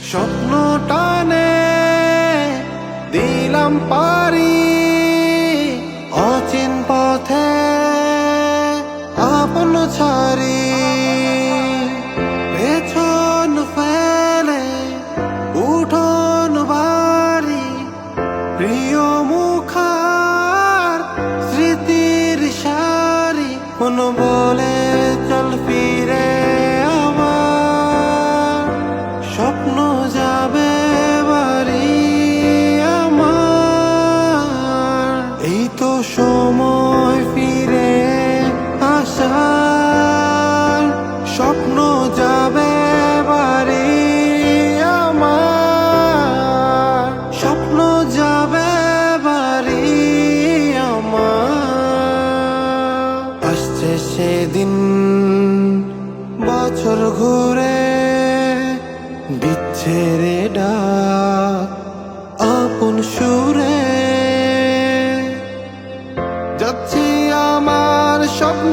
স্বপ্ন টানে দিলাম পারি অচিন পথে আপন ছাড়ি পেছন ফেলে উঠোন বাড়ি প্রিয় মুখার স্মৃতির সারি কোন বলে চল ফিরে আমার স্বপ্ন যাবে বাড়ি আমার এই তো সময় ফিরে আসার স্বপ্ন যাবে বাড়ি আমার স্বপ্ন যাবে বাড়ি আমার আসছে সেদিন বছর ঘুরে দিচ্ছে রে ডাক আপন সুরে যাচ্ছি আমার স্বপ্ন